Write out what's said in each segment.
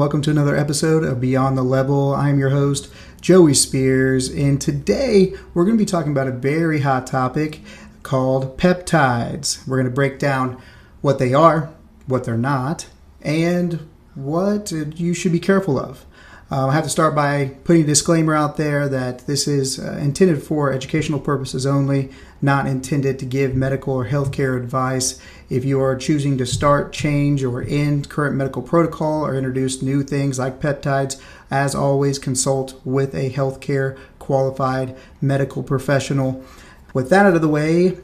welcome to another episode of Beyond the Level. I'm your host, Joey Spears, and today we're going to be talking about a very hot topic called peptides. We're going to break down what they are, what they're not, and what you should be careful of. I have to start by putting a disclaimer out there that this is intended for educational purposes only, not intended to give medical or healthcare advice. If you are choosing to start, change, or end current medical protocol or introduce new things like peptides, as always, consult with a healthcare qualified medical professional. With that out of the way,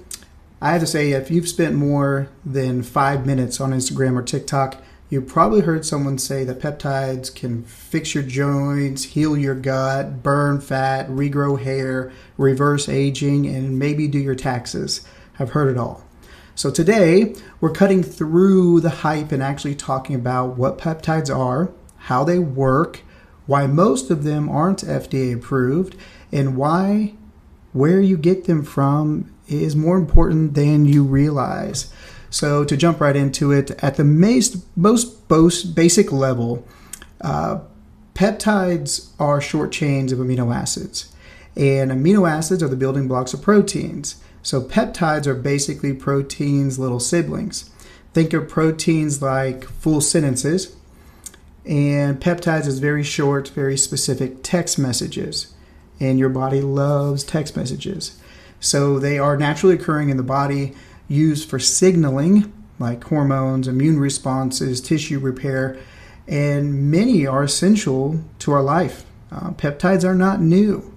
I have to say, if you've spent more than 5 minutes on Instagram or TikTok, you probably heard someone say that peptides can fix your joints, heal your gut, burn fat, regrow hair, reverse aging, and maybe do your taxes. I've heard it all. So today, we're cutting through the hype and actually talking about what peptides are, how they work, why most of them aren't FDA approved, and why where you get them from is more important than you realize. So to jump right into it, at the most basic level, peptides are short chains of amino acids. And amino acids are the building blocks of proteins. So peptides are basically proteins' little siblings. Think of proteins like full sentences. And peptides is very short, very specific text messages. And your body loves text messages. So they are naturally occurring in the body, used for signaling like hormones, immune responses, tissue repair, and many are essential to our life. Peptides are not new.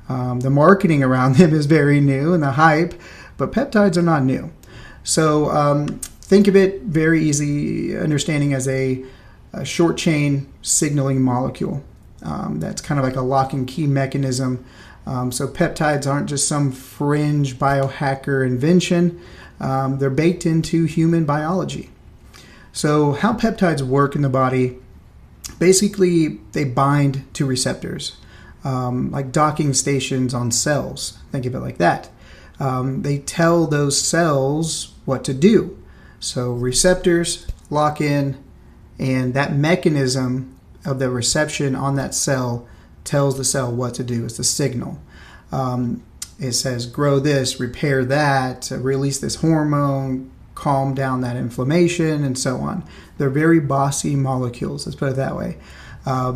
The marketing around them is very new and the hype, but peptides are not new. So think of it very easy understanding as a short chain signaling molecule. That's kind of like a lock and key mechanism. So peptides aren't just some fringe biohacker invention. They're baked into human biology. So how peptides work in the body, basically they bind to receptors, like docking stations on cells. Think of it like that. They tell those cells what to do. So receptors lock in, and that mechanism of the reception on that cell tells the cell what to do. It's the signal. It says, grow this, repair that, release this hormone, calm down that inflammation, and so on. They're very bossy molecules, let's put it that way.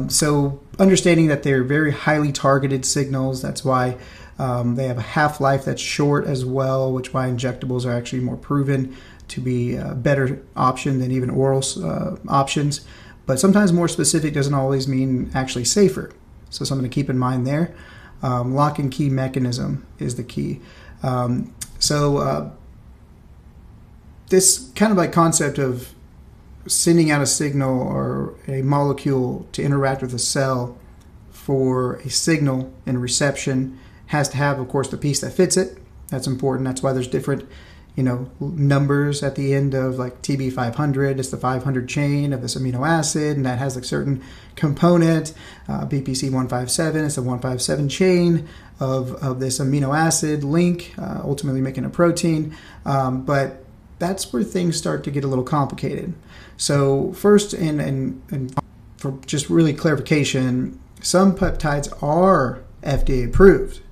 So understanding that they're very highly targeted signals, that's why they have a half-life that's short as well, which why injectables are actually more proven to be a better option than even oral options. But sometimes more specific doesn't always mean actually safer. So something to keep in mind there. Lock and key mechanism is the key. This kind of like concept of sending out a signal or a molecule to interact with a cell for a signal and reception has to have, of course, the piece that fits it. That's important. That's why there's different numbers at the end of like TB500. It's the 500 chain of this amino acid, and that has a certain component. BPC157 is the 157 chain of this amino acid link, ultimately making a protein. But that's where things start to get a little complicated. So first, and for just really clarification, some peptides are FDA approved.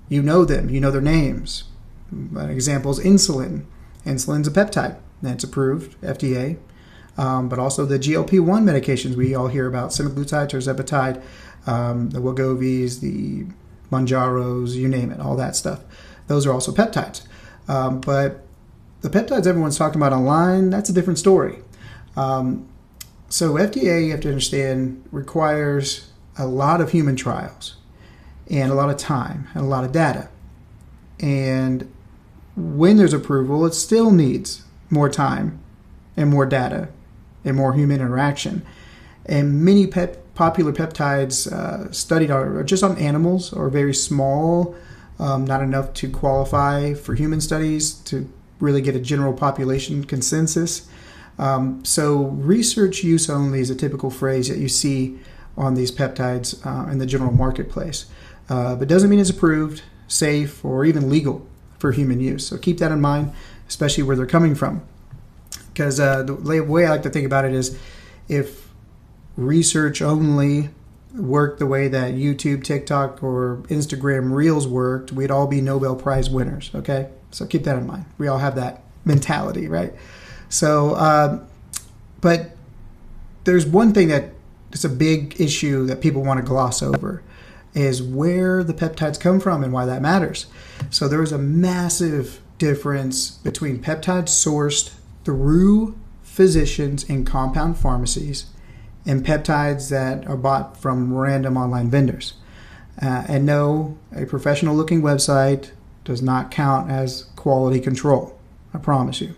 You know them. You know their names. An example is insulin. Insulin's a peptide. That's approved, FDA. But also the GLP-1 medications we all hear about, semaglutide, tirzepatide, the Wegovy's, the Mounjaros, you name it, all that stuff. Those are also peptides. But the peptides everyone's talking about online, that's a different story. So FDA, you have to understand, requires a lot of human trials and a lot of time and a lot of data. And when there's approval, it still needs more time and more data and more human interaction. And many popular peptides studied are just on animals or very small, not enough to qualify for human studies to really get a general population consensus. So research use only is a typical phrase that you see on these peptides in the general marketplace. But doesn't mean it's approved, safe, or even legal for human use. So keep that in mind, especially where they're coming from. Because the way I like to think about it is if research only worked the way that YouTube, TikTok, or Instagram Reels worked, we'd all be Nobel Prize winners, okay? So keep that in mind. We all have that mentality, right? So, but there's one thing that it's a big issue that people want to gloss over, is where the peptides come from and why that matters. So there's a massive difference between peptides sourced through physicians in compound pharmacies and peptides that are bought from random online vendors. And no, a professional looking website does not count as quality control, I promise you.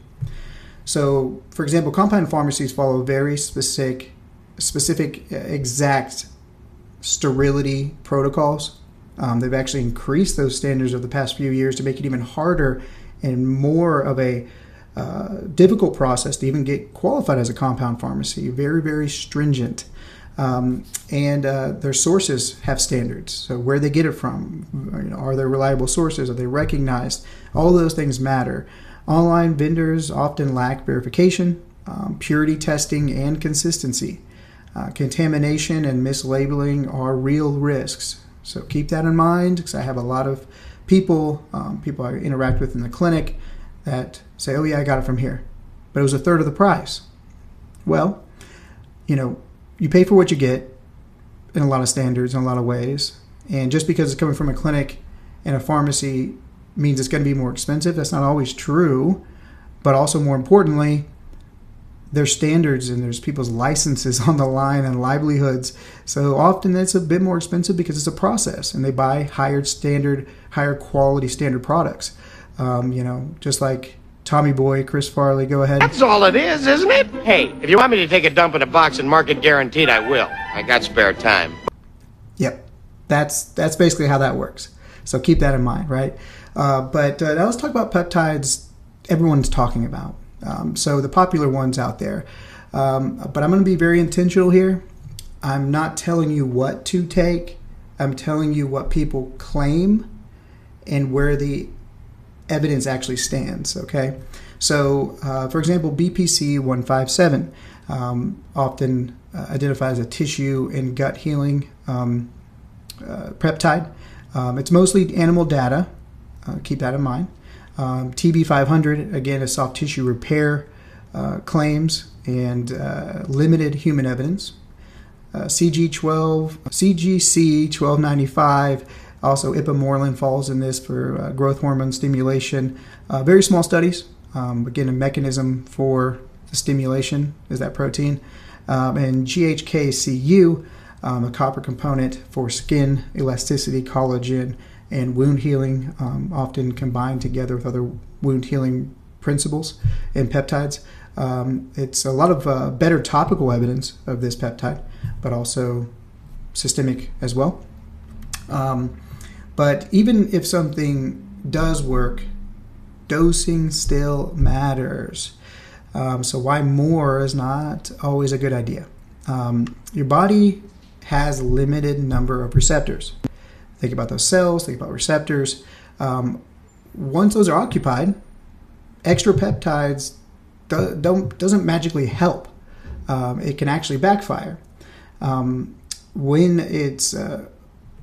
So, for example, compound pharmacies follow very specific exact sterility protocols. They've actually increased those standards over the past few years to make it even harder and more of a difficult process to even get qualified as a compound pharmacy. Very, very stringent. And their sources have standards. So where they get it from, are they reliable sources? Are they recognized? All those things matter. Online vendors often lack verification, purity testing, and consistency. Contamination and mislabeling are real risks. So keep that in mind, because I have a lot of people I interact with in the clinic that say, oh yeah, I got it from here, but it was a third of the price. Well, you pay for what you get in a lot of standards, in a lot of ways. And just because it's coming from a clinic and a pharmacy means it's going to be more expensive. That's not always true. But also, more importantly, there's standards and there's people's licenses on the line and livelihoods. So often it's a bit more expensive because it's a process and they buy higher quality standard products. Just like Tommy Boy, Chris Farley, go ahead. That's all it is, isn't it? Hey, if you want me to take a dump in a box and mark it guaranteed, I will. I got spare time. Yep. That's basically how that works. So keep that in mind, right? But now let's talk about peptides everyone's talking about. So the popular ones out there. But I'm going to be very intentional here. I'm not telling you what to take. I'm telling you what people claim and where the evidence actually stands, okay? So, for example, BPC 157 often identifies a tissue and gut healing peptide. It's mostly animal data. Keep that in mind. TB 500, again, is soft tissue repair claims and limited human evidence. CGC 1295, also ipamorelin falls in this for growth hormone stimulation. Very small studies. Again, a mechanism for the stimulation is that protein. And GHKCU, a copper component for skin elasticity, collagen, and wound healing, often combined together with other wound healing principles and peptides. It's a lot of better topical evidence of this peptide, but also systemic as well. But even if something does work, dosing still matters. So why more is not always a good idea. Your body has a limited number of receptors. Think about those cells, think about receptors. Once those are occupied, extra peptides doesn't magically help. It can actually backfire. When it's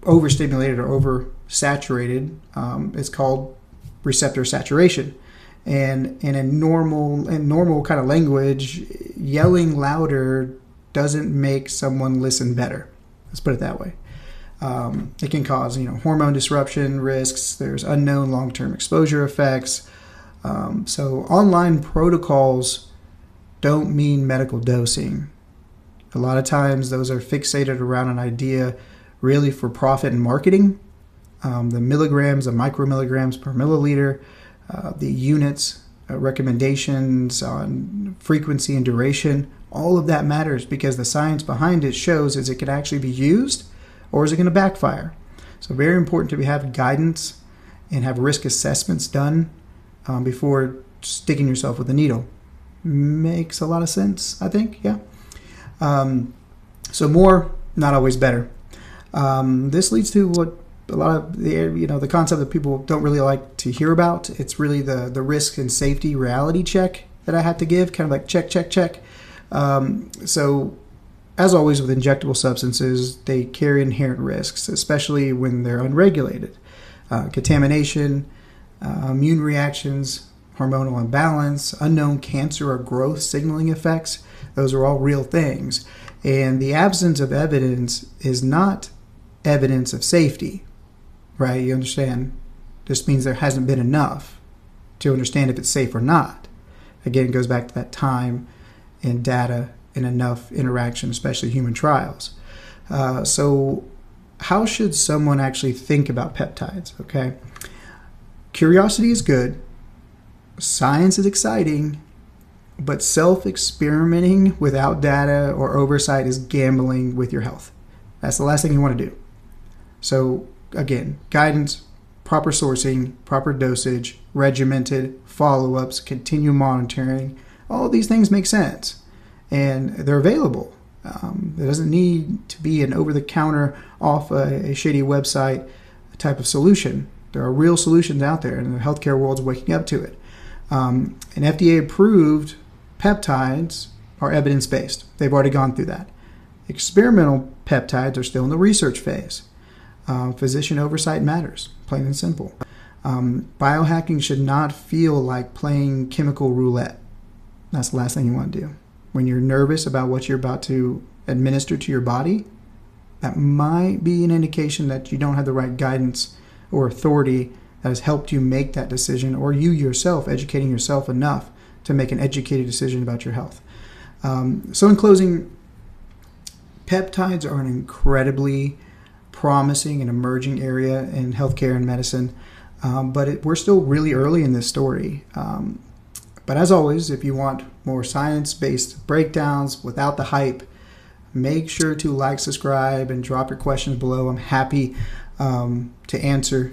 overstimulated or oversaturated, it's called receptor saturation. And in normal kind of language, yelling louder doesn't make someone listen better. Let's put it that way. It can cause, hormone disruption risks. There's unknown long-term exposure effects. So online protocols don't mean medical dosing. A lot of times those are fixated around an idea really for profit and marketing. The milligrams, the micromilligrams per milliliter, the units, recommendations on frequency and duration, all of that matters because the science behind it shows is it can actually be used or is it going to backfire. So very important to have guidance and have risk assessments done before sticking yourself with a needle. Makes a lot of sense, I think, yeah. So more, not always better. This leads to what a lot of the concept that people don't really like to hear about. It's really the risk and safety reality check that I have to give, kind of like check. So as always with injectable substances, they carry inherent risks, especially when they're unregulated. Contamination, immune reactions, hormonal imbalance, unknown cancer or growth signaling effects, those are all real things. And the absence of evidence is not evidence of safety, right? You understand? This means there hasn't been enough to understand if it's safe or not. Again, it goes back to that time and data and enough interaction, especially human trials. So how should someone actually think about peptides? Okay. Curiosity is good. Science is exciting, but self-experimenting without data or oversight is gambling with your health. That's the last thing you want to do. So again, guidance, proper sourcing, proper dosage, regimented follow-ups, continued monitoring, all these things make sense and they're available. There doesn't need to be an over-the-counter off a shady website type of solution. There are real solutions out there and the healthcare world's waking up to it. And FDA-approved peptides are evidence-based. They've already gone through that. Experimental peptides are still in the research phase. Physician oversight matters, plain and simple. Biohacking should not feel like playing chemical roulette. That's the last thing you want to do. When you're nervous about what you're about to administer to your body, that might be an indication that you don't have the right guidance or authority that has helped you make that decision, or you yourself educating yourself enough to make an educated decision about your health. So in closing, peptides are an incredibly promising and emerging area in healthcare and medicine, but we're still really early in this story. But as always, if you want more science-based breakdowns without the hype, make sure to like, subscribe, and drop your questions below. I'm happy to answer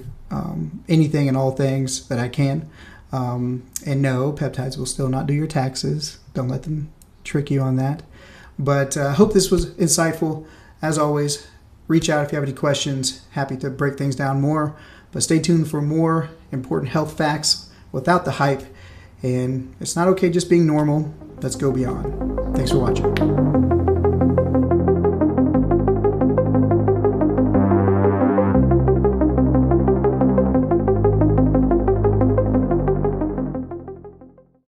anything and all things that I can. And no, peptides will still not do your taxes. Don't let them trick you on that. But I hope this was insightful. As always, reach out if you have any questions. Happy to break things down more. But stay tuned for more important health facts without the hype. And it's not okay just being normal. Let's go beyond. Thanks for watching.